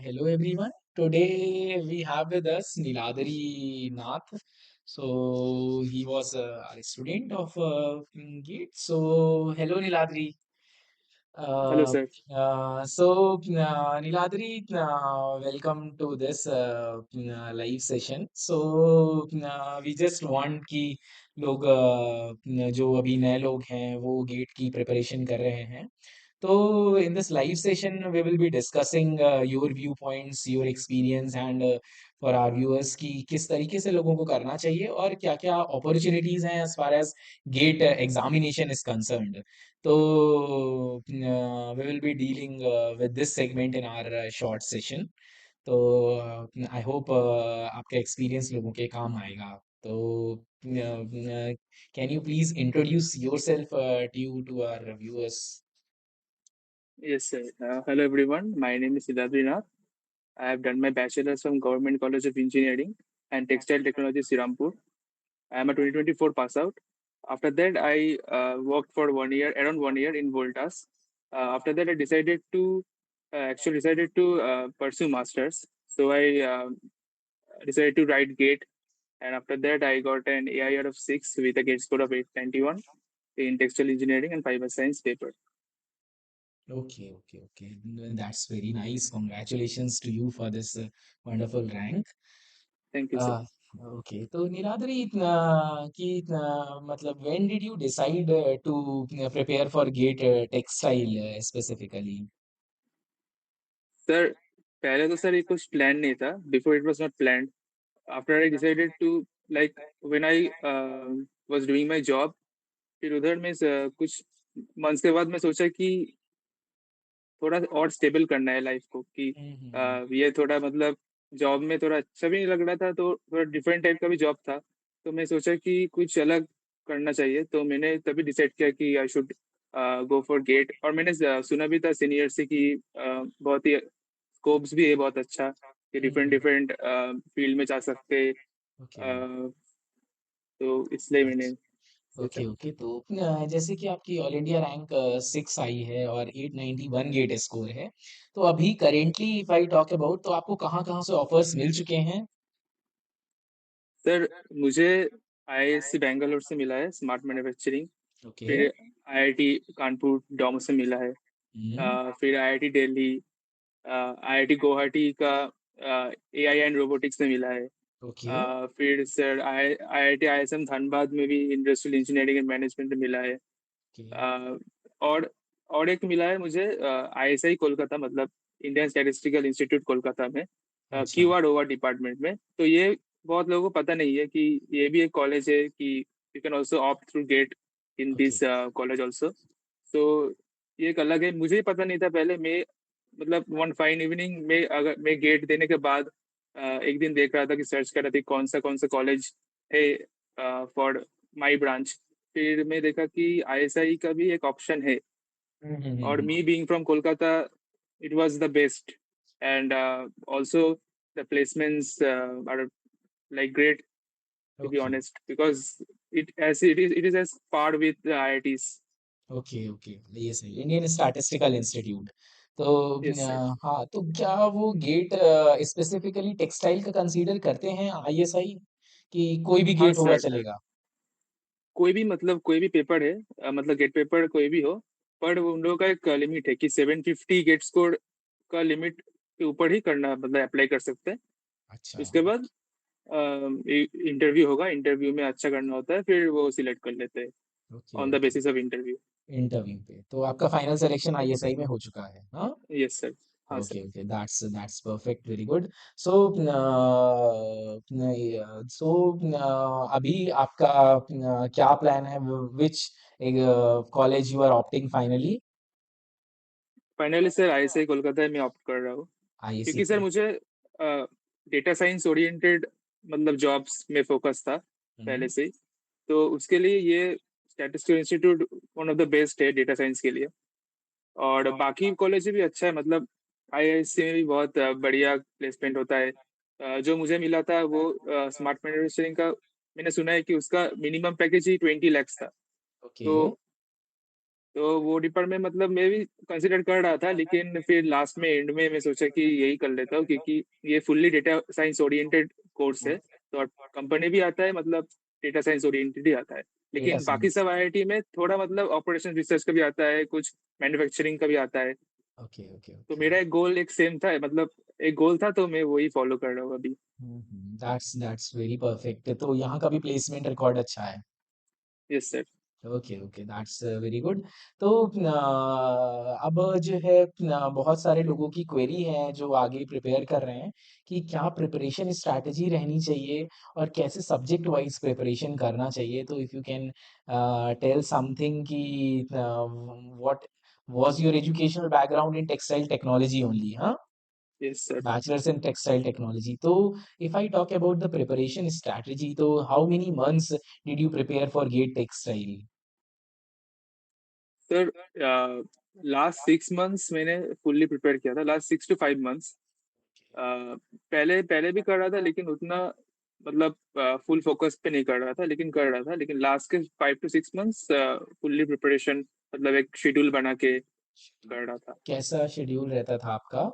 Hello everyone. Today we have with us Niladari Nath. So he was a student of GATE. So hello Niladri. Hello, Uh, sir. Niladri, welcome to this live session. So we just want कि लोग जो अभी नए लोग हैं वो gate की preparation कर रहे हैं. So, in this live session, we will be discussing your viewpoints, your experience, and for our viewers कि किस तरीके से लोगों को करना चाहिए और क्या-क्या opportunities हैं as far as GATE examination is concerned. So, we will be dealing with this segment in our short session. तो आई होप आपका एक्सपीरियंस लोगों के काम आएगा. तो can you please introduce yourself to our viewers. Yes, sir. Hello, everyone. My name is Siddharth Nath. I have done my bachelor's from Government College of Engineering and Textile Technology, Sirampur. I am a 2024 pass out. After that, I worked for 1 year, around 1 year in Voltas. After that, I decided to pursue masters. So I decided to write GATE, and after that, I got an AIR of 6 with a GATE score of 891 in textile engineering and fiber science paper. Okay, okay, okay. That's very nice. Congratulations to you for this wonderful rank. Thank you, sir. Uh, okay, तो नीलाद्री मतलब when did you decide to prepare for GATE textile specifically? Sir पहले तो sir ये कुछ plan नहीं था before it was not planned after I decided to like when I was doing my job फिर उधर में कुछ मंथ्स के बाद मैं सोचा कि थोड़ा और स्टेबल करना है लाइफ को कि हम्म. ये थोड़ा मतलब जॉब में थोड़ा अच्छा भी नहीं लग रहा था तो थोड़ा डिफरेंट टाइप का भी जॉब था तो मैं सोचा कि कुछ अलग करना चाहिए तो मैंने तभी डिसाइड किया कि I should go for GATE और मैंने सुना भी था सीनियर से कि बहुत ही स्कोप्स भी है बहुत अच्छा कि डिफरेंट हम्म. डिफरेंट फील्ड में जा सकते ओके. अ, तो इसलिए मैंने ओके सोचा ओके. तो जैसे कि आपकी ऑल इंडिया रैंक 6 आई है और 891 गेट स्कोर है. तो अभी currently if I talk about तो आपको कहाँ कहाँ से ऑफर्स मिल चुके हैं? सर मुझे आईआईएससी बैंगलोर से मिला है स्मार्ट मैन्युफैक्चरिंग ओके. फिर आईआईटी कानपुर डॉम से मिला है हम्म. फिर आईआईटी दिल्ली आईआईटी गुवाहाटी का एआई एंड रोबोटिक्स में मिला है ओके. फिर सर आईआईटी आईएसएम धनबाद में भी इंडस्ट्रियल इंजीनियरिंग एंड मैनेजमेंट में मिला है ओके. अ, और और एक मिला है मुझे आईएसआई कोलकाता मतलब इंडियन स्टैटिस्टिकल इंस्टीट्यूट कोलकाता में अच्छा. क्यू आर ओवर डिपार्टमेंट में तो ये बहुत लोगों को पता नहीं है कि ये भी एक कॉलेज है कि you can also opt through get in okay. This college also तो ये एक अलग है मुझे पता नहीं था पहले मैं मतलब वन फाइन इवनिंग में अगर मैं गेट देने के बाद एक दिन देख रहा था कि सर्च कर रहा था कौन सा कॉलेज है फॉर माई ब्रांच फिर मैं देखा कि आईएसआई का भी एक ऑप्शन है और hmm. Me being from Kolkata it was the best and also the placements are like great to be okay. honest because it is as par with the IITs. Okay okay. ये सही. Indian Statistical Institute. तो Yes, sir. हाँ, तो क्या वो GATE specifically textile का consider करते हैं आईएसआई कि कोई भी हाँ गेट होगा सर चलेगा? कोई भी मतलब कोई भी पेपर है मतलब गेट पेपर कोई भी हो पर उन लोगों का एक लिमिट है कि 750 गेट स्कोर का लिमिट के ऊपर ही करना मतलब अप्लाई कर सकते हैं अच्छा. उसके बाद इंटरव्यू होगा इंटरव्यू में अच्छा करना होता है फिर वो सिलेक्ट कर लेते हैं okay on the okay. Basis of interview interview पे तो आपका फाइनल सिलेक्शन आईएसआई में हो चुका है, हाँ? यस सर हाँ sir okay okay. That's perfect. Very good. So so अभी आपका क्या प्लान है? Which college you are opting finally? Finally sir ISI Kolkata में ऑप्ट कर रहा हूँ आईएससी क्योंकि सर को. मुझे डेटा साइंस ओरिएंटेड मतलब जॉब्स में फोकस था पहले हम्म. से ही तो उसके लिए ये statistical institute one of the best है डेटा साइंस के लिए और बाकी कॉलेज भी अच्छा है मतलब आईआईएससी में भी बहुत बढ़िया प्लेसमेंट होता है जो मुझे मिला था वो स्मार्ट मैन्युफैक्चरिंग का मैंने सुना है कि उसका मिनिमम पैकेज ही 20 lakhs था ओके. तो तो वो डिपार्टमेंट मतलब मैं भी कंसिडर कर रहा था, लेकिन फिर लास्ट में एंड में मैं सोचा कि यही कर लेता हूँ, क्योंकि ये fully data science oriented course है। तो कंपनी भी आता है, मतलब डेटा साइंस ओरिएंटेड ही आता है। डेटा लेकिन बाकी साइंस। सब आईआईटी में थोड़ा मतलब ऑपरेशन रिसर्च का भी आता है, कुछ मैन्युफैक्चरिंग का भी आता है। ओके ओके तो ओके। मेरा एक गोल एक सेम था, मतलब एक गोल था, तो मैं वही फॉलो कर रहा हूँ अभी। That's very perfect. तो यहाँ का भी प्लेसमेंट रिकॉर्ड अच्छा है। Yes sir. Okay okay, that's very good. तो अब जो है बहुत सारे लोगों की क्वेरी है जो आगे प्रिपेयर कर रहे हैं कि क्या प्रिपरेशन स्ट्रैटेजी रहनी चाहिए और कैसे सब्जेक्ट वाइज प्रिपरेशन करना चाहिए। तो if you can tell something कि what was your educational background in textile technology only, हाँ? Yes sir. Bachelor's in textile technology. So, if I talk about the preparation strategy, so how many months did you prepare for Gate Textile? Sir last 6 months मैंने fully prepare किया था, last 6 to 5 months. अ, पहले पहले भी कर रहा था, लेकिन उतना मतलब फुल फोकस पे नहीं कर रहा था, लेकिन कर रहा था। लेकिन लास्ट के 5 to 6 मंथ्स फुल्ली प्रिपरेशन, मतलब एक शेड्यूल बना के कर रहा था। कैसा शेड्यूल रहता था आपका?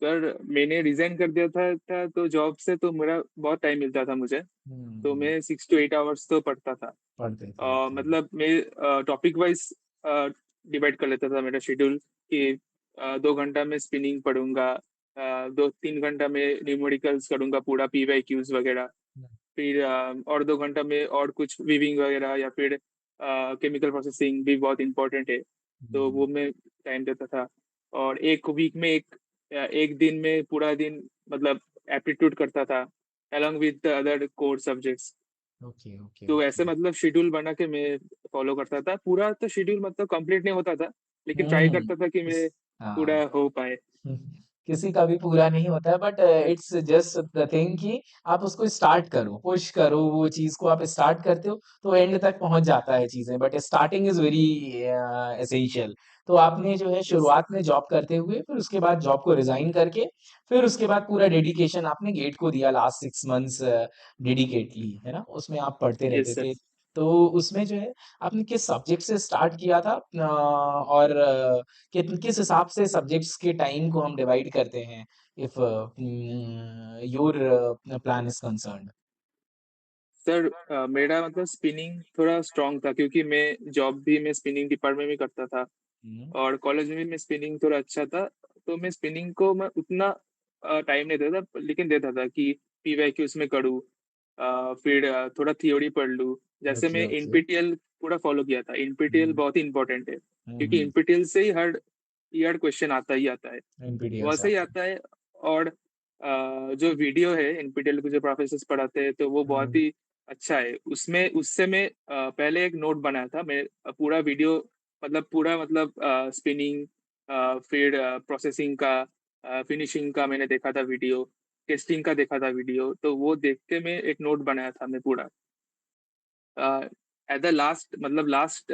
सर मैंने रिजाइन कर दिया था तो जॉब से तो मेरा बहुत टाइम मिलता था मुझे। तो हम्म, मैं 6 to 8 आवर्स तो पढ़ता था। पढ़ते थे, ओके। मतलब मैं टॉपिक वाइज डिवाइड कर लेता था मेरा शेड्यूल, कि 2 घंटा में स्पिनिंग पढ़ूंगा, 2-3 घंटा में न्यूमेरिकल्स करूंगा, पूरा पीवाईक्यूज वगैरह। फिर और 2 घंटा में और कुछ वीविंग वगैरह, या फिर केमिकल प्रोसेसिंग भी बहुत इंपॉर्टेंट है, तो हम्म, वो मैं टाइम देता था। और एक वीक में एक दिन में पूरा दिन मतलब एप्टीट्यूड करता था, along with the other core subjects. Okay okay तो ऐसे ओके। मतलब शेड्यूल बना के मैं फॉलो करता था। पूरा तो शेड्यूल मतलब कंप्लीट नहीं होता था, लेकिन ट्राई हम्म, करता था कि मैं हाँ। पूरा हो पाए। हम्म, किसी का भी पूरा नहीं होता है, but it's just the thing कि आप उसको स्टार्ट करो, पुश करो, वो चीज को आप स्टार्ट करते हो तो एंड तक पहुंच जाता है चीजें, but starting is very essential. तो आपने जो है यस शुरुआत में जॉब करते हुए फिर उसके बाद जॉब को रिजाइन करके फिर उसके बाद पूरा डेडिकेशन आपने गेट को दिया लास्ट 6 मंथ्स डेडिकेटली, है ना? उसमें आप पढ़ते रहते यस सर। थे। तो उसमें जो है आपने किस सब्जेक्ट से स्टार्ट किया था, और किस हिसाब से सब्जेक्ट्स के टाइम को हम डिवाइड करते हैं, if your plan is concerned? Sir मेरा मतलब स्पिनिंग थोड़ा स्ट्रांग था, क्योंकि मैं जॉब भी मैं स्पिनिंग डिपार्टमेंट में करता था, और कॉलेज में भी मैं स्पिनिंग थोड़ा अच्छा था। तो मैं स्पिनिंग को मैं उतना टाइम नहीं देता था, लेकिन देता था कि पीवाईक्यूज में करूँ, फिर थोड़ा थ्योरी पढ़ लूँ। जैसे ओके मैं ओके। एनपीटीईएल पूरा फॉलो किया था। एनपीटीईएल बहुत ही इंपॉर्टेंट है, क्योंकि हम्म, एनपीटीईएल से ही हर ईयर क्वेश्चन आता ही आता है, एनपीटीईएल से वैसे ही आता आता है। और जो वीडियो है एनपीटीईएल के जो प्रोफेसर पढ़ाते हैं, तो वो है। बहुत ही अच्छा है। उसमें उससे मैं पहले एक नोट बनाया था। मैं पूरा वीडियो मतलब पूरा मतलब स्पिनिंग, फिर प्रोसेसिंग का, फिनिशिंग का मैंने देखा था वीडियो, टेस्टिंग का देखा था वीडियो। तो वो देख के मैं एक नोट बनाया था मैं पूरा। एट द लास्ट मतलब लास्ट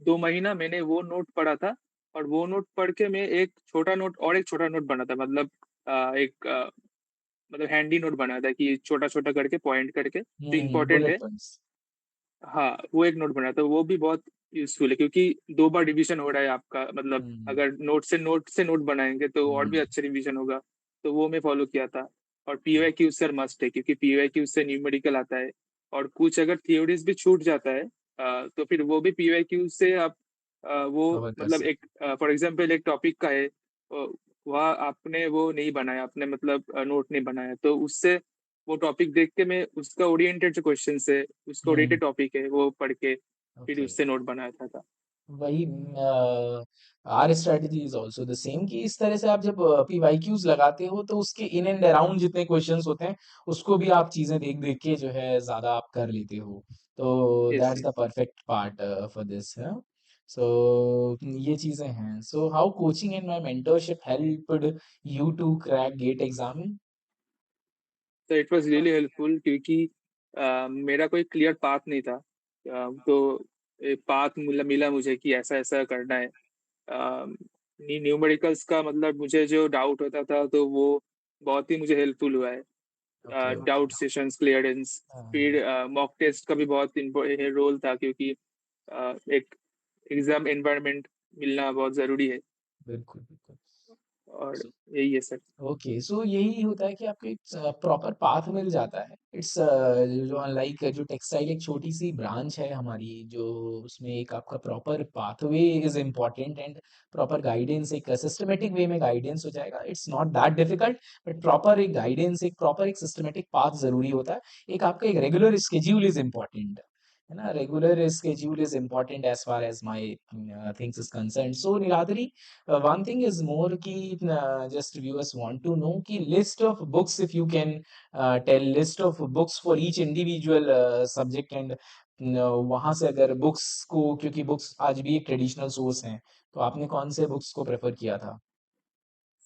2 महीना मैंने वो नोट पढ़ा था, और वो नोट पढ़ के मैं एक छोटा नोट और एक छोटा नोट बना था, मतलब एक मतलब हैंडी नोट बना था कि छोटा छोटा करके पॉइंट करके जो इम्पोर्टेंट बुलेट है। पॉइंट्स। हाँ, वो एक नोट बना था, वो भी बहुत यूजफुल है, क्योंकि 2 बार रिवीजन हो रहा है आपका। मतलब हम्म अगर नोट से नोट बनाएंगे तो और भी हम्म अच्छा रिवीजन होगा। तो वो मैं फॉलो किया था। और पीवाईक्यू सर मस्ट है, क्योंकि पीवाईक्यू से न्यूमेरिकल आता है, और कुछ अगर थियोरीज भी छूट जाता है तो फिर वो भी पीवाईक्यू से आप वो कवर कर मतलब एक सकते। फॉर एग्जांपल एक टॉपिक का है, वहाँ आपने वो नहीं बनाया, आपने मतलब नोट नहीं बनाया, तो उससे वो टॉपिक देख के मैं उसका ओरिएंटेड जो क्वेश्चन है, उसका हम्म, ओरिएंटेड टॉपिक है, वो पढ़ के फिर ओके। उससे नोट बनाया था। वही our strategy is also the same कि इस तरह से आप जब पीवाईक्यूज लगाते हो तो उसके इन एंड अराउंड जितने क्वेश्चंस होते हैं उसको भी आप चीजें देख देख के जो है ज्यादा आप कर लेते हो। तो yes that's the yes. Perfect part for this है। सो ये चीजें हैं। So how coaching and my mentorship helped you to crack GATE exam? तो इट वाज रियली हेल्पफुल, क्योंकि मेरा कोई क्लियर पाथ नहीं था। तो एक पाथ मिला मिला मुझे कि ऐसा ऐसा करना है। न्यूमेरिकल्स का मतलब मुझे जो डाउट होता था, तो वो बहुत ही मुझे हेल्पफुल हुआ ओके है। ओके। डाउट सेशंस क्लियरेंस, फिर मॉक टेस्ट का भी बहुत रोल था, क्योंकि एक एग्जाम एनवायरनमेंट मिलना बहुत ज़रूरी है। बिल्कुल, बिल्कुल। और सो यही है सर। ओके, सो यही होता है कि आपको एक प्रॉपर पाथ मिल जाता है। इट्स जो अनलाइक जो टेक्सटाइल एक छोटी सी ब्रांच है हमारी, जो उसमें एक आपका proper pathway is important and proper guidance, एक सिस्टमेटिक वे में गाइडेंस हो जाएगा। It's not that difficult, but proper एक गाइडेंस, एक प्रॉपर एक सिस्टमेटिक पाथ जरूरी होता है। एक आपका एक रेगुलर स्केड्यूल इज इम्पॉर्टेंट, है ना? Regular schedule is important as far as my things is concern. So निरादरी, one thing is more ki just viewers want to know ki list of books, if you can tell list of books for each individual subject, and वहां से अगर books को, क्योंकि books आज भी एक traditional source हैं, तो आपने कौन से बुक्स को प्रेफर किया था?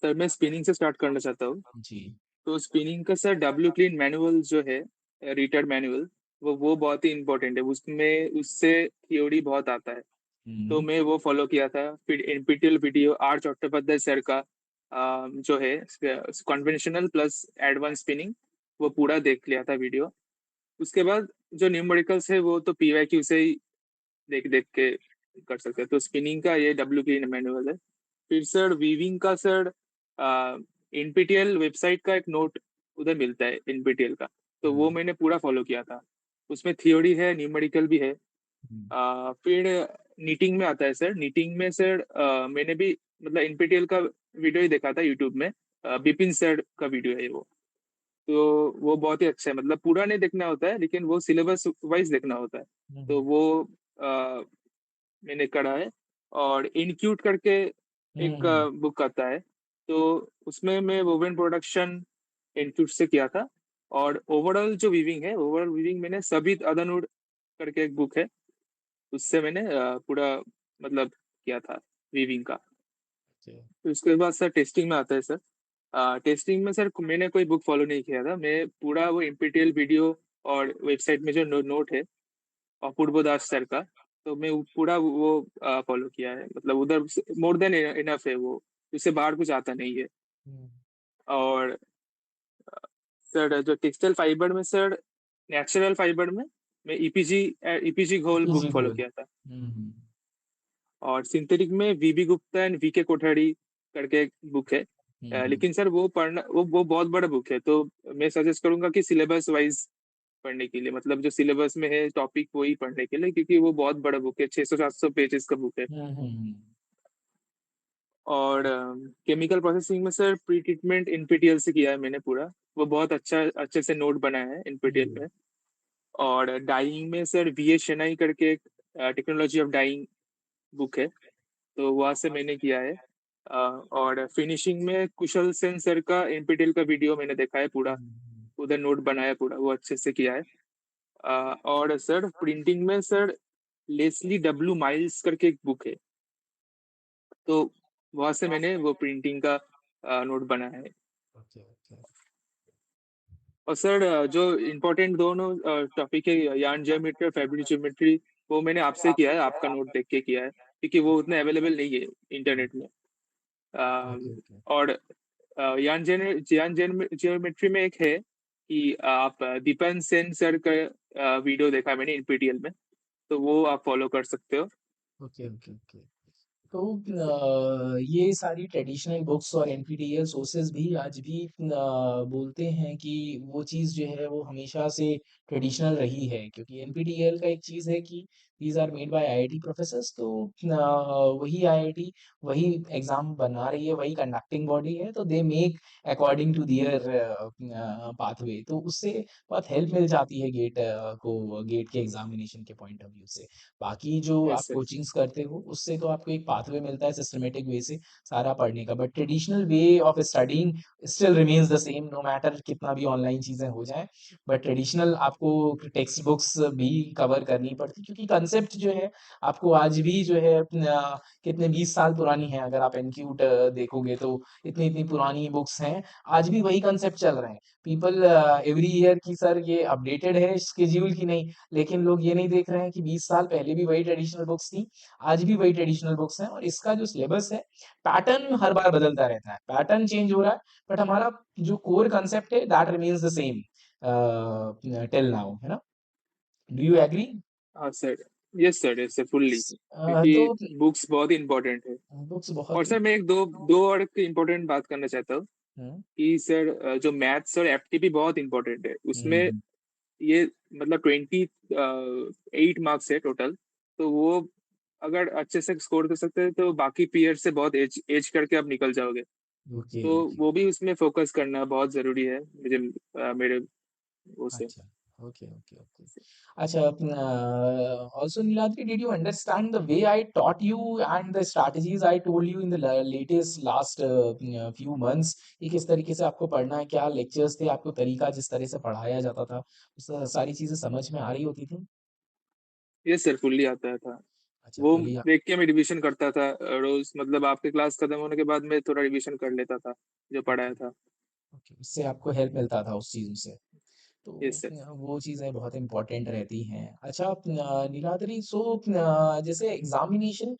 सर मैं स्पिनिंग से स्टार्ट करना चाहता हूँ। जी। तो स्पिनिंग का सर डब्ल्यू क्लीन मैनुअल जो है, रिटर्ड मैनुअल, वो बहुत ही इंपॉर्टेंट है। उसमें उससे थ्योरी बहुत आता है। तो हम्म। मैं वो फॉलो किया था। फिर NPTEL video R Chattopadhyay sir का जो है कन्वेंशनल प्लस एडवांस स्पिनिंग, वो पूरा देख लिया था वीडियो। उसके बाद जो न्यूमेरिकल्स है वो तो पीवाईक्यू से ही देख देख के कर सकते हैं। तो स्पिनिंग का ये डब्ल्यू क्लीन मैनुअल है। फिर सर वीविंग का सर एनपीटीईएल वेबसाइट का एक नोट उधर मिलता है एनपीटीईएल का, तो वो हम्म। मैंने पूरा फॉलो किया था। उसमें थियोरी है, न्यूमेरिकल भी है। हम्म। फिर नीटिंग में आता है सर। नीटिंग में सर मैंने भी मतलब एनपीटीईएल का वीडियो ही देखा था यूट्यूब में। बिपिन सर का वीडियो है वो। तो वो बहुत ही अच्छा है, मतलब पूरा नहीं देखना होता है लेकिन वो सिलेबस वाइज देखना होता है। तो हम्म। वो अ, मैंने करा है। और इनक्यूट करके एक हम्म। बुक आता है, तो उसमें मैं वोवेन प्रोडक्शन इनक्यूट से किया था। और ओवरऑल जो वीविंग है, ओवरऑल वीविंग मैंने सभी अदनुड करके एक बुक है, उससे मैंने पूरा मतलब किया था वीविंग का। Okay. तो उसके बाद सर टेस्टिंग में आता है सर। टेस्टिंग में सर मैंने कोई बुक फॉलो नहीं किया था। मैं पूरा वो एनपीटीईएल वीडियो और वेबसाइट में जो नोट है अपूर्व दास सर का, तो मैं पूरा वो फॉलो किया है। मतलब उधर मोर देन इनफ है वो, उससे बाहर कुछ आता नहीं है। हम्म। और सर जो टेक्सटाइल फाइबर में सर, नेचुरल फाइबर में मैं ईपीजी ईपीजी घोल बुक पीजी फॉलो गोल। किया था। हम्म। और सिंथेटिक में वीबी गुप्ता एंड वीके कोठारी करके एक बुक है। हम्म। लेकिन सर वो पढ़ना, वो बहुत बड़ा बुक है, तो मैं सजेस्ट करूंगा कि सिलेबस वाइज पढ़ने के लिए, मतलब जो सिलेबस में है टॉपिक वही पढ़ने के लिए, क्योंकि वो बहुत बड़ा बुक है, 600-700 पेजेस का बुक है। हम्म। और केमिकल प्रोसेसिंग में सर प्री ट्रीटमेंट एनपीटीईएल से किया है मैंने पूरा। वो बहुत अच्छा अच्छे से नोट बनाया है एनपीटीईएल हम्म। में। और डाइंग में सर वीए शेनाई करके एक टेक्नोलॉजी ऑफ डाइंग बुक है, तो वहां से मैंने किया है। और फिनिशिंग में कुशल सेन सर का एनपीटीईएल का वीडियो मैंने देखा है पूरा, हम्म। उधर नोट बनाया पूरा, वो अच्छे से किया है। और सर प्रिंटिंग में सर लेस्ली डब्ल्यू माइल्स करके एक बुक है, तो वहां से मैंने वो प्रिंटिंग का नोट बनाया है। Okay, okay. और सर जो इम्पोर्टेंट दोनों टॉपिक है, यार्न ज्योमेट्री और फैब्रिक ज्योमेट्री, वो मैंने आपसे किया है, आपका नोट देख के किया है, क्योंकि वो उतने अवेलेबल नहीं है इंटरनेट में। ओके, अ, ओके। और यान ज्योमेट्री में एक है कि आप दीपन सेन सर का वीडियो देखा है मैंने एनपीटीईएल में, तो वो आप फॉलो कर सकते हो। Okay, okay, okay. तो ये सारी ट्रेडिशनल बुक्स और एनपीटीईएल सोर्सेज भी आज भी बोलते हैं कि वो चीज़ जो है वो हमेशा से ट्रेडिशनल रही है, क्योंकि एनपीटीईएल का एक चीज़ है कि these are made by IIT professors. तो वही आईआईटी वही एग्जाम बना रही है, वही कंडक्टिंग बॉडी है, तो they make according to their pathway, तो उससे बहुत हेल्प मिल जाती है को गेट के एग्जामिनेशन के पॉइंट ऑफ व्यू से। बाकी जो आप यस सर। कोचिंग्स करते हो उससे तो आपको एक पाथवे मिलता है सिस्टमेटिक वे से सारा पढ़ने का, but traditional way of studying still remains the same, no matter कितना भी ऑनलाइन चीजें हो जाएं। बट ट्रेडिशनल आपको टेक्स्ट बुक्स भी कवर करनी पड़ती, क्योंकि कंसेप्ट जो है आपको आज भी जो है कितने 20 साल पुरानी है, अगर आप एनक्यूट देखोगे तो इतनी इतनी पुरानी बुक्स हैं, आज भी वही कंसेप्ट चल रहे हैं। पीपल एवरी ईयर की सर ये अपडेटेड है स्केड्यूल की नहीं, लेकिन लोग ये नहीं देख रहे हैं कि 20 साल पहले भी वही ट्रेडिशनल बुक्स थी, आज भी वही ट्रेडिशनल बुक्स हैं, और इसका जो सिलेबस है पैटर्न हर बार बदलता रहता है, पैटर्न चेंज हो रहा है, बट हमारा जो कोर कंसेप्ट है that remains the same till now, है ना? Do you agree? हाँ सर। यस सर, फुल्ली, क्योंकि तो बुक्स बहुत ही इम्पोर्टेंट है। बुक्स और बहुत। सर मैं एक दो दो और एक इम्पोर्टेंट बात करना चाहता हूँ हम्म कि सर जो मैथ्स और एफटीपी बहुत इम्पोर्टेंट है। उसमें हम्म ये मतलब 28 मार्क्स है टोटल। तो वो अगर अच्छे से स्कोर कर सकते हैं तो बाकी पीरियड से बहुत एज एज करके आप निकल जाओगे। ओके तो ओके। वो भी उसमें फोकस करना बहुत जरूरी है मुझे, मेरे वो से। अच्छा, okay, okay, okay. अच्छा, also Niladri, did you understand the way I taught you and the strategies I told you in the latest last few months? कि किस तरीके से आपको पढ़ना है, क्या लेक्चर्स थे, आपको तरीका जिस तरह से पढ़ाया जाता था, सारी चीजें समझ में आ रही होती थी? ये सर फुल्ली आता था। अच्छा, वो फुली। देख के मैं रिवीजन करता था रोज, मतलब आपके क्लास खत्म होने के बाद मैं थोड़ा रिवीजन कर लेता था जो ओके पढ़ाया था। ओके, उससे आपको हेल्प मिलता था उस चीज़ों से। तो ये सर। वो चीज़ें बहुत इम्पोर्टेंट रहती हैं। अच्छा, नीलाद्री, सो जैसे एग्जामिनेशन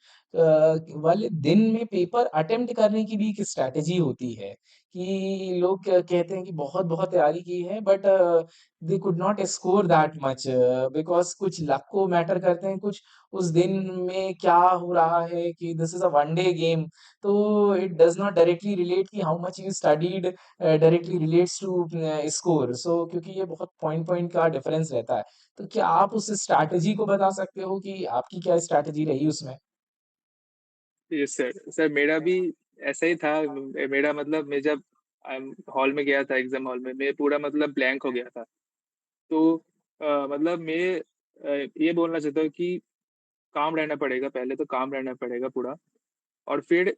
वाले दिन में पेपर अटेम्प्ट करने की भी एक स्ट्रैटेजी होती है कि लोग कहते हैं कि बहुत बहुत तैयारी की है, but they could not score that much because कुछ लक को मैटर करते हैं, कुछ उस दिन में क्या हो रहा है कि this is a one day game. तो it does not directly relate कि how much you studied directly relates to score. So क्योंकि ये बहुत पॉइंट पॉइंट का डिफरेंस रहता है, तो क्या आप उस स्ट्रैटेजी को बता सकते हो कि आपकी क्या स्ट्रैटेजी रही उसमें? ये सर मेरा भी ऐसा ही था। मेरा मतलब मैं जब हॉल में गया था, एग्जाम हॉल में, मैं पूरा मतलब ब्लैंक हो गया था। तो मतलब मैं ये बोलना चाहता हूँ कि काम रहना पड़ेगा, पहले तो काम रहना पड़ेगा पूरा। और फिर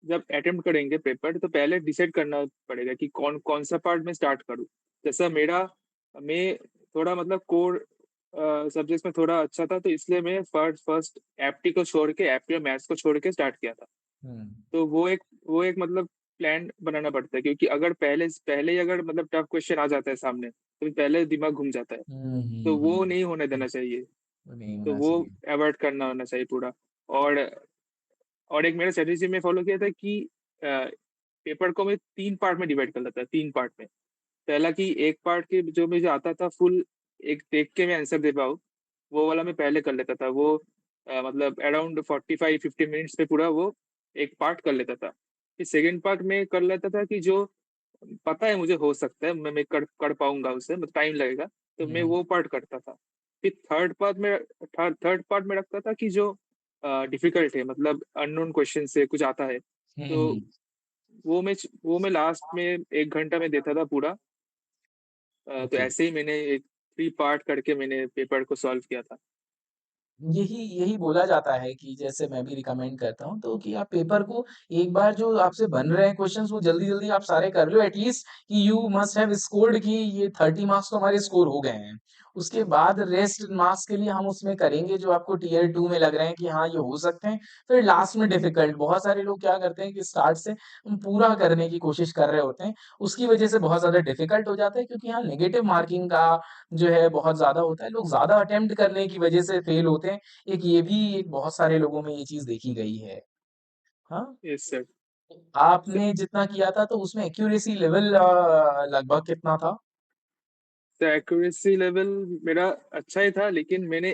जब अटेम्प्ट करेंगे पेपर तो पहले डिसाइड करना पड़ेगा कि कौन कौन सा पार्ट में स्टार्ट करूँ। जैसा मैं थोड़ा मतलब कोर सब्जेक्ट्स में थोड़ा अच्छा था, तो इसलिए मैं फर्स्ट फर्स्ट एप्टी को छोड़ के, एप्टी और मैथ्स को छोड़ के स्टार्ट किया था। हम्म तो वो एक मतलब प्लान बनाना पड़ता है, क्योंकि अगर पहले पहले ही अगर मतलब टफ क्वेश्चन आ जाता है सामने तो पहले दिमाग घूम जाता है। तो वो हम्म। नहीं होने देना चाहिए। वो नहीं तो होना वो चाहिए। अवॉइड करना होना चाहिए पूरा। और और एक मेरा स्ट्रेटेजी में फॉलो किया था कि पेपर को मैं 3 पार्ट में डिवाइड कर लेता था, 3 पार्ट में। पहला कि एक पार्ट के जो मुझे आता था फुल, एक देख के मैं आंसर दे पाऊँ, वो वाला मैं पहले कर लेता था। वो मतलब अराउंड 45-50 मिनट्स में पूरा वो एक पार्ट कर लेता था। फिर सेकेंड पार्ट में कर लेता था कि जो पता है मुझे हो सकता है मैं कर कर पाऊंगा, उससे मतलब टाइम लगेगा, तो मैं हम्म वो पार्ट करता था। फिर थर्ड पार्ट में रखता था कि जो डिफिकल्ट है, मतलब अननोन क्वेश्चन से कुछ आता है, तो हम्म। वो मैं लास्ट में 1 घंटा में देता था पूरा। तो ओके। ऐसे ही मैंने एक 3 पार्ट करके मैंने पेपर को सॉल्व किया था। यही यही बोला जाता है कि जैसे मैं भी रिकमेंड करता हूँ तो कि आप पेपर को एक बार जो आपसे बन रहे हैं क्वेश्चंस वो जल्दी जल्दी आप सारे कर लो, एटलीस्ट कि यू मस्ट हैव स्कोर्ड कि ये 30 मार्क्स तो हमारे स्कोर हो गए हैं। उसके बाद रेस्ट मार्क्स के लिए हम उसमें करेंगे जो आपको टीयर टू में लग रहे हैं कि हाँ ये हो सकते हैं। फिर लास्ट में डिफिकल्ट, बहुत सारे लोग क्या करते हैं कि स्टार्ट से पूरा करने की कोशिश कर रहे होते हैं, उसकी वजह से बहुत ज्यादा डिफिकल्ट हो जाता है क्योंकि यहाँ नेगेटिव मार्किंग का जो है बहुत ज्यादा होता है, लोग ज्यादा अटेम्प्ट करने की वजह से फेल होते हैं। एक ये भी एक बहुत सारे लोगों में ये चीज देखी गई है। हाँ, यस सर। आपने जितना किया था तो उसमें एक्यूरेसी लेवल लगभग कितना था? तो एक्यूरेसी लेवल मेरा अच्छा ही था, लेकिन मैंने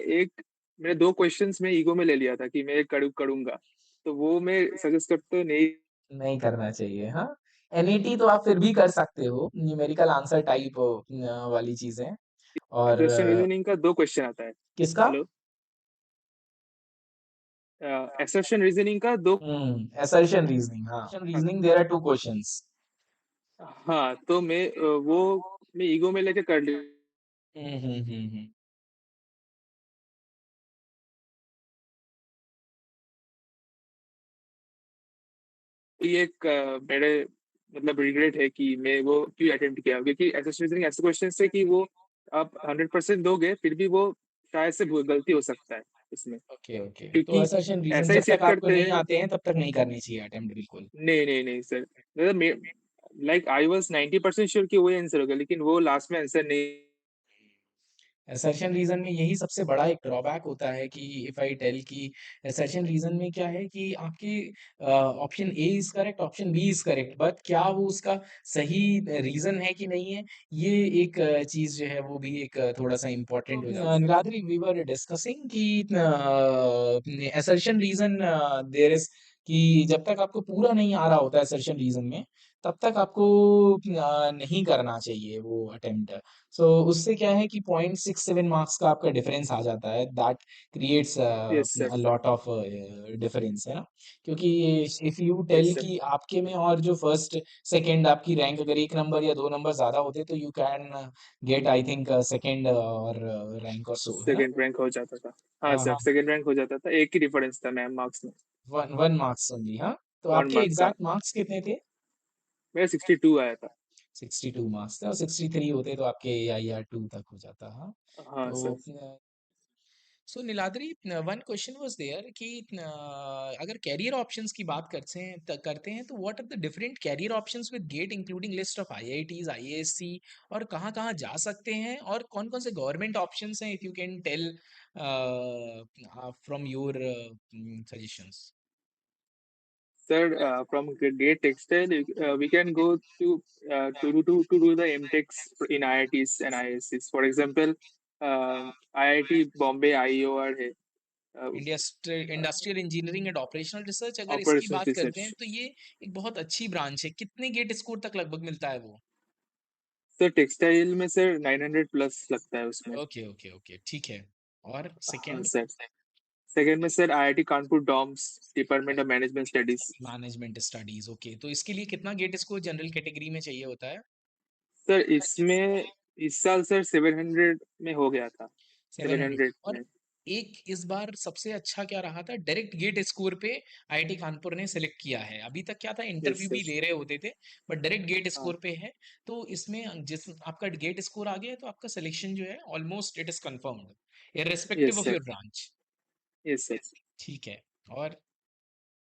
2 क्वेश्चंस में ईगो में ले लिया था कि मैं करूंगा। तो वो मैं सजेस्ट करता हूँ नहीं। नहीं करना चाहिए। हाँ, एनईटी तो आप फिर भी कर सकते हो, न्यूमेरिकल आंसर टाइप वाली चीजें। और असर्शन रीजनिंग का 2 क्वेश्चन आता है। किसका? हेलो। असर्शन रीजनिंग का दो। असर्शन रीजनिंग, हाँ, assertion reasoning there are two questions. हाँ, तो मैं ईगो में लेके कर लिया। हम्म। ये एक मेरे मतलब रिग्रेट है कि मैं वो क्यों अटेम्प्ट किया, क्योंकि असर्शन रीजनिंग ऐसे क्वेश्चन है कि वो आप 100% दोगे फिर भी वो शायद से गलती हो सकता है उसमें, ओके ओके, तो क्योंकि असर्शन रीजन ऐसा ही जब तक सेट आपको करते नहीं हैं। आते हैं तब तक नहीं करनी चाहिए अटेम्प्ट, बिल्कुल। नहीं नहीं नहीं सर, मतलब लाइक आई वाज 90% श्योर कि वही आंसर होगा, लेकिन वो लास्ट में आंसर नहीं। असर्शन रीजन में यही सबसे बड़ा एक ड्रॉबैक होता है कि इफ आई टेल कि असर्शन रीजन में क्या है कि आपके option A is correct, option B is correct, but क्या वो उसका सही रीजन है कि नहीं है, ये एक चीज जो है वो भी एक थोड़ा सा तो इम्पोर्टेंट हो जाता है। निरादरी, वी वर डिस्कसिंग कि असर्शन रीजन देयर इज कि जब तक आपको पूरा नहीं आ रहा होता है असर्शन रीजन में, तब तक आपको नहीं करना चाहिए वो अटेम्प्ट। सो उससे क्या है कि 0.67 मार्क्स का आपका डिफरेंस आ जाता है, that creates yes sir. A lot of difference, है ना? क्योंकि if you yes tell sir. कि आपके में और जो फर्स्ट सेकंड आपकी रैंक अगर एक नंबर या दो नंबर ज्यादा होते तो you can get I think second और रैंक और सो, है ना? सेकंड रैंक हो जाता था। हाँ हाँ सर, हाँ, सेकंड रैंक हो जाता था, एक ही डिफरेंस था मैम मार्क्स में। वन वन मार्क्स ओनली, हाँ। तो वन आपके मार्क्स का। एग्जैक्ट मार्क्स कितने थे? मेरा 62 आया था। 62 मार्क्स थे, और 63 होते तो आपके AIR 2 तक हो जाता, हाँ। हाँ तो sir. So Niladri, one question was there कि अगर कैरियर ऑप्शंस की बात करते हैं तो what are the different career options with GATE, including list of IITs, IASC, और कहाँ कहाँ जा सकते हैं, और कौन कौन से गवर्नमेंट ऑप्शंस हैं, if you can tell from your suggestions. Sir, from Gate Textile, we can go to do the MTechs in IITs and IIScs. For example, IIT Bombay IEOR है, industrial engineering and operational research, अगर इसकी operational बात करते हैं research. तो ये एक बहुत अच्छी ब्रांच है। कितने गेट स्कोर तक लगभग मिलता है वो? सर टेक्सटाइल में सर 900 प्लस लगता है उसमें। ओके ओके ओके, ठीक है। और हाँ सेकंड? सर। सेकेंड में sir IIT Kanpur DoMS, department of management studies. Management studies, okay. तो इसके लिए कितना गेट स्कोर जनरल कैटेगरी में चाहिए होता है? सर इसमें इस साल सर 700 में हो गया था। 700। 700 और में। एक इस बार सबसे अच्छा क्या रहा था, डायरेक्ट गेट स्कोर पे IIT कानपुर ने सिलेक्ट किया है। अभी तक क्या था, यस इंटरव्यू भी सर। ले रहे होते थे, बट डायरेक्ट गेट हाँ। स्कोर पे है। तो इसमें जिस आपका गेट स्कोर आ गया है तो आपका सिलेक्शन जो है almost it is confirmed, irrespective yes of sir. Your branch. Yes sir. ठीक है। और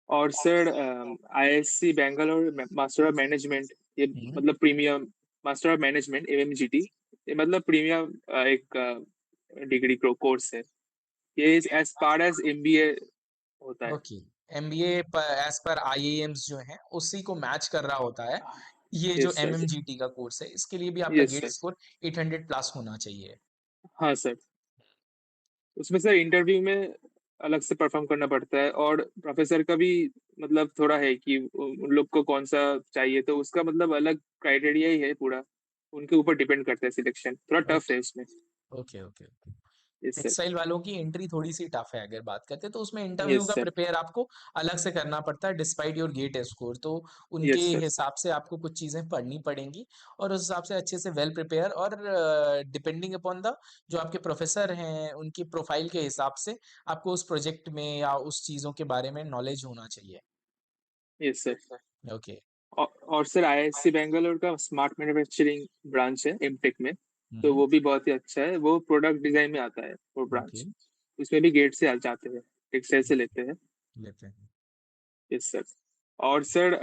और sir IISc Bangalore master of management, ये हम्म, मतलब premium master of management MMGT, ये मतलब प्रीमियम एक डिग्री कोर्स है। ये एज पार्ट एज MBA होता है। ओके। MBA एज पर IIMs जो हैं उसी को मैच कर रहा होता है। ये जो यस सर। MMGT का कोर्स है इसके लिए भी आपका yes get sir. Score 800 plus होना चाहिए। हाँ सर। उसमें सर इंटरव्यू में अलग से परफॉर्म करना पड़ता है, और प्रोफेसर का भी मतलब थोड़ा है कि उन लोग को कौन सा चाहिए, तो उसका मतलब अलग क्राइटेरिया ही है पूरा। उनके ऊपर डिपेंड करता है, सिलेक्शन थोड़ा टफ ओके है उसमें। Okay okay. Yes sir. Textile वालों की एंट्री थोड़ी सी टफ है अगर बात करते हैं, तो उसमें इंटरव्यू यस का सर। प्रिपेयर आपको अलग से करना पड़ता है डिस्पाइट योर गेट स्कोर। तो उनके यस सर। हिसाब से आपको कुछ चीजें पढ़नी पड़ेंगी, और उस हिसाब से अच्छे से वेल प्रिपेयर, और डिपेंडिंग अपॉन द जो आपके प्रोफेसर हैं उनकी प्रोफाइल के हिसाब से आपको उस प्रोजेक्ट में या उस चीजों के बारे में नॉलेज होना चाहिए। Yes sir. ओके। और सर IISc बैंगलोर का स्मार्ट मैन्युफैक्चरिंग ब्रांच है एमटेक में, तो हम्म। वो भी बहुत ही अच्छा है। वो प्रोडक्ट डिजाइन में आता है वो ओके। ब्रांच। उसमें भी गेट से आ जाते हैं, टेक्सटाइल से लेते हैं। लेते हैं। Yes sir. और सर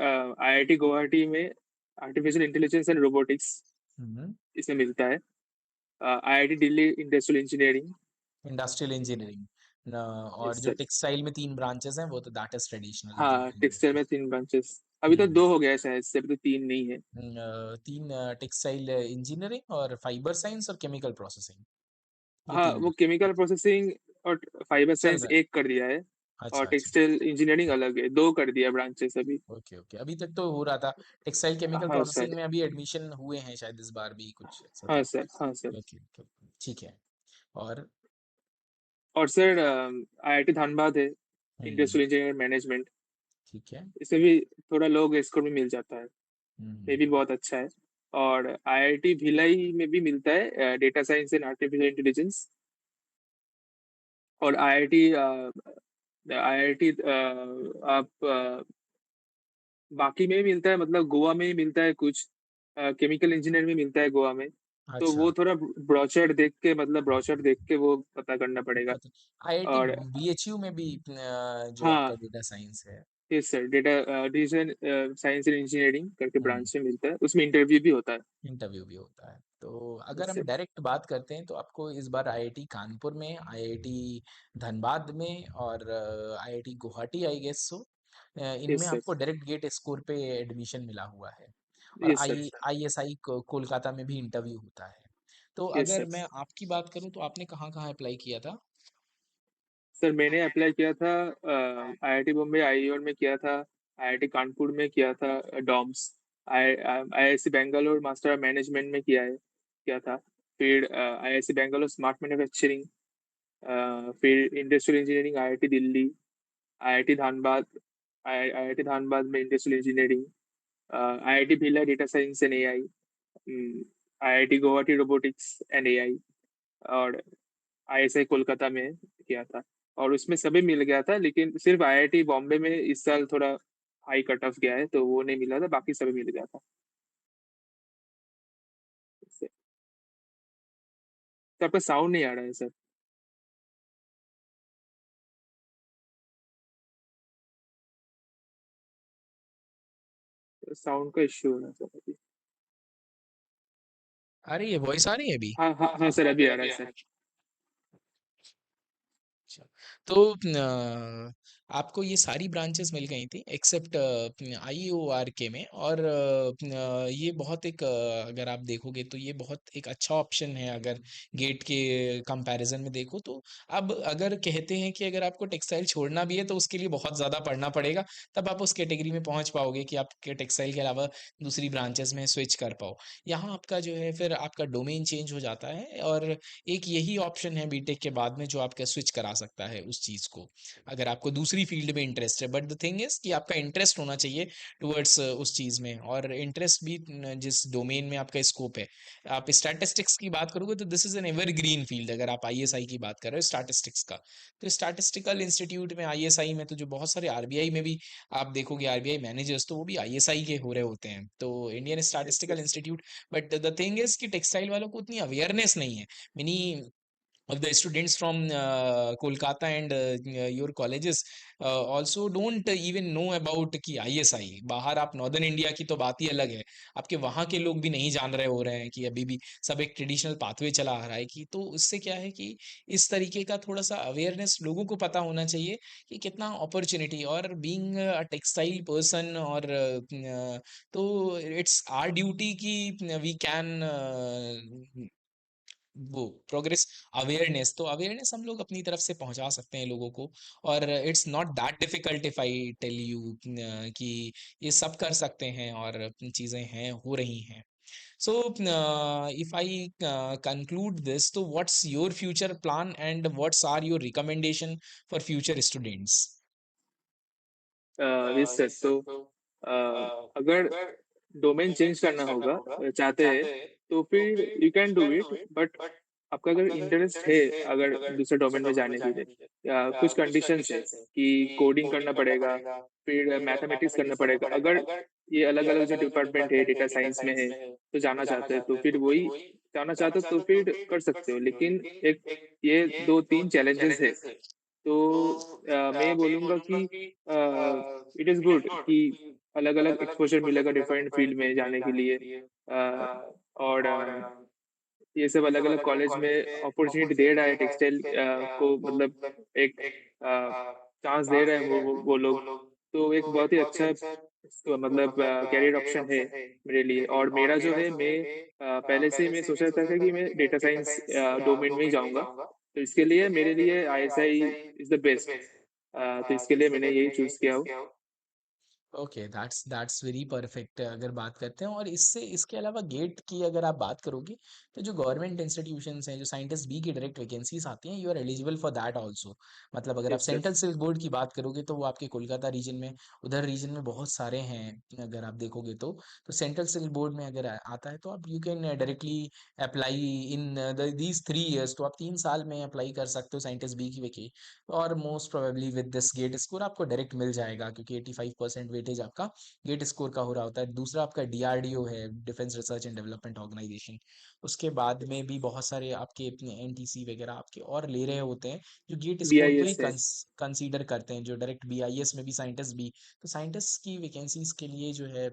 IIT गुवाहाटी में आर्टिफिशियल इंटेलिजेंस एंड रोबोटिक्स हम्म। इसमें मिलता है। IIT Delhi industrial engineering. Industrial engineering, और यस जो सर। टेक्सटाइल में 3 ब्रांचेस हैं वो तो दैट इज ट्रेडिशनली जो हाँ टेक्सटाइल है। में 3 ब्रांचेस, अभी तो हम्म। 2 हो गया है शायद से, अभी तो 3 नहीं है। तीन, टेक्सटाइल इंजीनियरिंग और फाइबर साइंस और केमिकल प्रोसेसिंग, ये हाँ, तीन वो है। केमिकल प्रोसेसिंग और फाइबर चल साइंस रहा है। एक कर दिया है। और अच्छा अच्छा। टेक्सटाइल इंजीनियरिंग अलग है, 2 कर दिया ब्रांचेस अभी। ओके ओके, अभी तक तो हो रहा था। टेक्सटाइल केमिकल हाँ प्रोसेसिंग सर। में अभी एडमिशन हुए हैं शायद इस बार भी, कुछ ऐसा हाँ था। सर। हाँ सर। ओके ओके, ठीक है। और और सर IIT धनबाद है, हम्म, इंडस्ट्रियल इंजीनियरिंग मैनेजमेंट। ठीक है। इसमें भी थोड़ा लोग स्कोर में मिल जाता है, ये हम्म। भी बहुत अच्छा है। और IIT भिलाई में भी मिलता है data science and artificial intelligence. और IIT आप बाकी में भी मिलता है, मतलब गोवा में ही मिलता है कुछ, केमिकल इंजीनियर में मिलता है गोवा में। तो अच्छा। वो थोड़ा ब्रोचर देख के, मतलब ब्रोचर देख के वो पता करना पड़ेगा। पता, IIT और BHU में भी जो आपका हाँ। डेटा साइंस है। Yes sir, decision science and engineering करके हम्म। ब्रांच में मिलता है, उसमें इंटरव्यू भी होता है। इंटरव्यू भी होता है। तो अगर यस हम सर। डायरेक्ट बात करते हैं तो आपको इस बार आईआईटी कानपुर में, आईआईटी धनबाद में और IIT Guwahati I guess so, इनमें यस सर। आपको डायरेक्ट गेट स्कोर पे एडमिशन मिला हुआ है। और यस सर। आईएसआई कोलकाता में भी इंटरव्यू होता है। तो यस अगर सर। मैं आपकी बात करूं तो आपने कहाँ कहाँ अप्लाई किया था? सर मैंने अप्लाई किया था आईआईटी बॉम्बे आईआईओ में किया था, आईआईटी कानपुर में किया था, DoMS, IISc Bangalore master of management में किया था, फिर आईआईसी बेंगलोर स्मार्ट मैन्युफैक्चरिंग, फिर industrial engineering IIT Delhi, IIT Dhanbad, IIT Dhanbad में industrial engineering, IIT Bhilai data science and AI, IIT Guwahati robotics and AI, और आईएसआई कोलकाता में किया था। और उसमें सभी मिल गया था, लेकिन सिर्फ आईआईटी बॉम्बे में इस साल थोड़ा हाई कट ऑफ गया है, तो वो नहीं मिला था, बाकी सभी मिल गया था। तो आपका साउंड नहीं आ रहा है सर। साउंड का इश्यू है सर अभी। आ रही है, वॉइस आ रही है अभी? हाँ हाँ हाँ सर, अभी आ रहा है सर। अच्छा। तो आपको ये सारी ब्रांचेस मिल गई थी एक्सेप्ट आईओआर के में। और ये बहुत एक अगर आप देखोगे तो ये बहुत एक अच्छा ऑप्शन है अगर गेट के कंपैरिजन में देखो तो। अब अगर कहते हैं कि अगर आपको टेक्सटाइल छोड़ना भी है तो उसके लिए बहुत ज़्यादा पढ़ना पड़ेगा, तब आप उस कैटेगरी में पहुंच पाओगे कि आपके टेक्सटाइल के अलावा दूसरी ब्रांचेस में स्विच कर पाओ। यहाँ आपका जो है फिर आपका डोमेन चेंज हो जाता है, और एक यही ऑप्शन है बीटेक के बाद में जो आपका स्विच करा सकता है उस चीज़ को, अगर आपको दूसरी फील्ड में इंटरेस्ट है। बट द थिंग इज कि आपका इंटरेस्ट होना चाहिए टुवर्ड्स उस चीज़ में, और इंटरेस्ट भी जिस डोमेन में आपका स्कोप है। आप स्टैटिस्टिक्स की बात करोगे तो this is an evergreen field, अगर आप आईएसआई की बात कर रहे हो स्टैटिस्टिक्स का। तो स्टैटिस्टिकल इंस्टीट्यूट में आईएसआई में तो जो बहुत सारे आरबीआई में भी आप देखोगे आरबीआई मैनेजर्स, तो वो भी आईएसआई के हो रहे होते हैं, तो Indian yes statistical sir. Institute. But the thing is कि टेक्सटाइल वालों को उतनी अवेयरनेस नहीं है। Many of the students from Kolkata and your colleges also don't even know about कि आईएसआई बाहर, आप नॉर्दर्न इंडिया की तो बात ही अलग है, आपके वहाँ के लोग भी नहीं जान रहे हो रहे हैं कि अभी भी सब एक ट्रेडिशनल पाथवे चला आ रहा है। कि तो उससे क्या है कि इस तरीके का थोड़ा सा अवेयरनेस लोगों को पता होना चाहिए कि कितना अपॉर्चुनिटी, और बीइंग अ टेक्सटाइल पर्सन, और तो इट्स आर ड्यूटी कि वी कैन वो प्रोग्रेस अवेयरनेस, तो अवेयरनेस हम लोग अपनी तरफ से पहुंचा सकते हैं लोगों को। और it's not that difficult if I tell you कि ये सब कर सकते हैं और चीज़ें हैं, हो रही हैं। So if I conclude this, तो what's your future plan and what's are your recommendation for future students? Yes sir. तो अ, अगर डोमेन चेंज करना होगा, चाहते हैं, तो फिर you can do it, but आपका अगर इंटरेस्ट है अगर दूसरे डोमेन में जाने के लिए, या कुछ कंडीशंस है कि कोडिंग करना पड़ेगा, फिर मैथमेटिक्स करना पड़ेगा। अगर ये अलग अलग जो डिपार्टमेंट है डेटा साइंस में है, तो जाना चाहते हैं तो फिर वही जाना चाहते हो तो फिर कर सकते हो, लेकिन एक ये दो तीन चैलेंजेस है। तो मैं बोलूँगा कि इट इज़ गुड कि अलग-अलग एक्सपोज़र मिलेगा डिफरेंट फ़ील्ड में जाने के लिए। और ये सब अलग-अलग कॉलेज में अपॉर्च्युनिटी दे रहा है टेक्सटाइल को, मतलब एक चांस दे रहे हैं वो लोग। तो एक बहुत ही अच्छा मतलब करियर ऑप्शन है मेरे लिए। और मेरा जो है, मैं पहले से ही मैं सोच रहा था कि मैं डेटा साइंस डोमेन में ही जाऊँगा। तो इसके लिए मेरे लिए आईएसआई इज़ द बेस्ट। तो इसके लिए मैंने यही चूज़ किया हो। ओके, दैट्स वेरी परफेक्ट अगर बात करते हैं। और इससे इसके अलावा गेट की अगर आप बात करोगे तो जो गवर्नमेंट इंस्टीट्यूशंस हैं, जो साइंटिस्ट बी की डायरेक्ट वैकेंसीज आती हैं, you are eligible for that also. मतलब अगर आप yes sir. Central silk board की बात करोगे तो वो आपके कोलकाता रीजन में, उधर रीजन में बहुत सारे हैं अगर आप देखोगे तो सेंट्रल सिल्क बोर्ड में अगर आता है तो आप you can directly apply in these 3 years। तो आप 3 साल में अप्लाई कर सकते हो साइंटिस्ट बी की वैके। और most probably with this GATE score आपको डायरेक्ट मिल जाएगा, क्योंकि 85% परसेंटेज आपका गेट स्कोर का हो रहा होता है। दूसरा आपका डीआरडीओ है, defence research and development organisation. उसके बाद में भी बहुत सारे आपके अपने एनटीसी वगैरह आपके और ले रहे होते हैं जो गेट स्कोर को ही BIS है। कंसीडर करते हैं, जो डायरेक्ट बीआईएस में भी साइंटिस्ट भी। तो साइंटिस्ट की वैकेंसीज के लिए जो है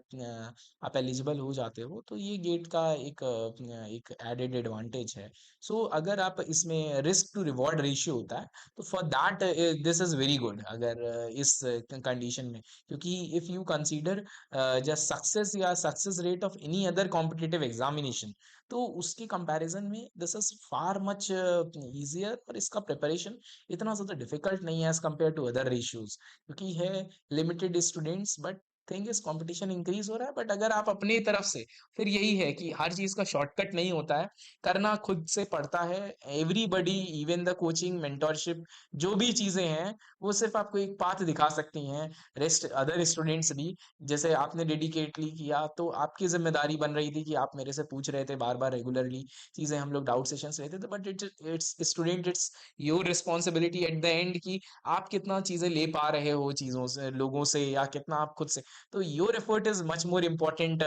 आप एलिजिबल हो जाते हो, तो ये गेट का एक एडेड एडवांटेज है। सो अगर आप इसमें रिस्क टू रिवॉर्ड रेशियो होता है, तो for that this is very good अगर इस कंडीशन में, क्योंकि if you consider just success या success rate of any other competitive examination, तो उसके कंपैरिजन में this is far much easier, और इसका प्रिपरेशन इतना ज़्यादा डिफिकल्ट नहीं है as compare to other ratios, क्योंकि है limited students. But thing is competition increase हो रहा है, बट अगर आप अपनी तरफ से, फिर यही है कि हर चीज़ का शॉर्टकट नहीं होता है, करना खुद से पड़ता है। Everybody, even the coaching, mentorship, जो भी चीज़ें हैं, वो सिर्फ आपको एक पाथ दिखा सकती हैं। रेस्ट अदर स्टूडेंट्स भी, जैसे आपने डेडिकेटली किया, तो आपकी जिम्मेदारी बन रही थी कि आप मेरे से पूछ रहे थे बार बार रेगुलरली चीज़ें, हम लोग डाउट सेशंस लेते थे, but it's student, it's your responsibility at the end कि आप कितना चीज़ें ले पा रहे हो चीज़ों से, लोगों से, या कितना आप खुद से। तो your effort is much more important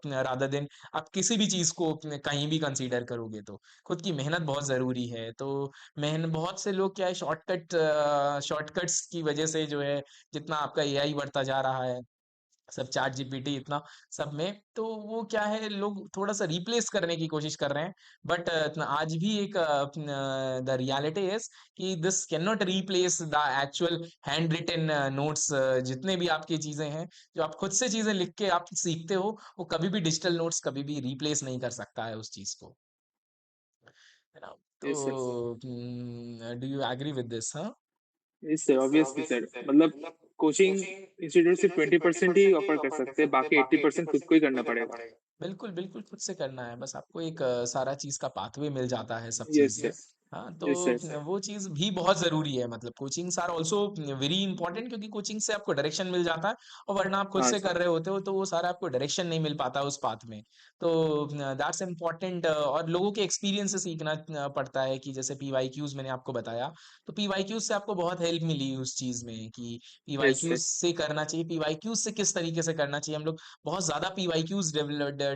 rather than आप किसी भी चीज़ को कहीं भी कंसीडर करोगे। तो खुद की मेहनत बहुत ज़रूरी है। तो मेहनत, बहुत से लोग क्या है, शॉर्टकट्स की वजह से जो है, जितना आपका एआई बढ़ता जा रहा है, सब चैट जीपीटी इतना सब में, तो वो क्या है, लोग थोड़ा सा रिप्लेस करने की कोशिश कर रहे हैं। बट आज भी एक द रियलिटी इज कि this can not replace the actual handwritten notes. जितने भी आपकी चीजें हैं, जो आप खुद से चीजें लिख के आप सीखते हो, वो कभी भी डिजिटल नोट्स कभी भी रिप्लेस नहीं कर सकता है उस चीज को, है ना? Yes yes. तो do you agree with this? हाँ, यस सर, ऑब्वियसली सर, मतलब कोचिंग इंस्टीट्यूट सिर्फ 20% ही ऑफर कर सकते हैं, बाकी 80% खुद को ही करना पड़ेगा। बिल्कुल बिल्कुल खुद से करना है, बस आपको एक सारा चीज का पाथवे मिल जाता है सब यस चीज में। सर। हाँ, तो यस सर। वो चीज भी बहुत जरूरी है, मतलब coachings are also very important, क्योंकि कोचिंग से आपको डायरेक्शन मिल जाता है, और वरना आप खुद हाँ से सर। कर रहे होते हो, तो वो सारा आपको डायरेक्शन नहीं मिल पाता उस पाथ में। तो दैट्स इम्पोर्टेंट, और लोगों के एक्सपीरियंस से सीखना पड़ता है, कि जैसे पीवाईक्यूज मैंने आपको बताया, तो पीवाईक्यूज से आपको बहुत हेल्प मिली उस चीज में, कि यस पीवाईक्यूज सर। से करना चाहिए, पीवाईक्यूज से किस तरीके से करना चाहिए। हम लोग बहुत ज्यादा पीवाईक्यूज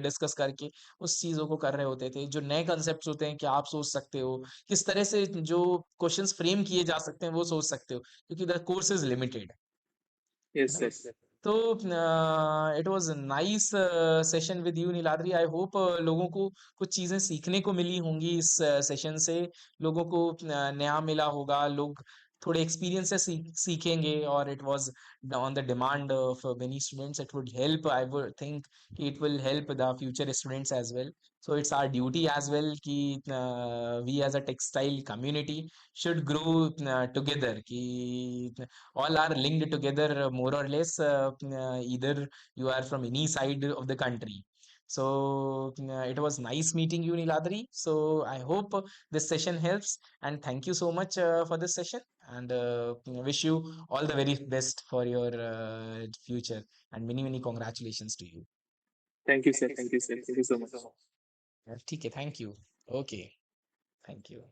डिस्कस करके उस चीजों को कर रहे होते थे। जो नए कॉन्सेप्ट्स होते हैं, क्या आप सोच सकते हो, किस तरह से जो क्वेश्चंस फ्रेम किए जा सकते हैं, वो सोच सकते हो, क्योंकि द कोर्स इज लिमिटेड, है यस ना? सर। तो it was nice session with you Niladri. I hope लोगों को कुछ चीजें सीखने को मिली होंगी इस सेशन से, लोगों को नया मिला होगा, लोग थोड़े एक्सपीरियंस से सीखेंगे, और it was on the demand of many students. It would help, I would think कि it will help the future students as well. So it's our duty as well कि we as a textile community should grow together, कि all are linked together, more or less, either you are from any side of the country. So it was nice meeting you, Niladri. So I hope this session helps, and thank you so much for this session, and wish you all the very best for your future, and many many congratulations to you. Thank you sir, thank you sir, thank you so much. ठीक है, thank you. Okay, thank you.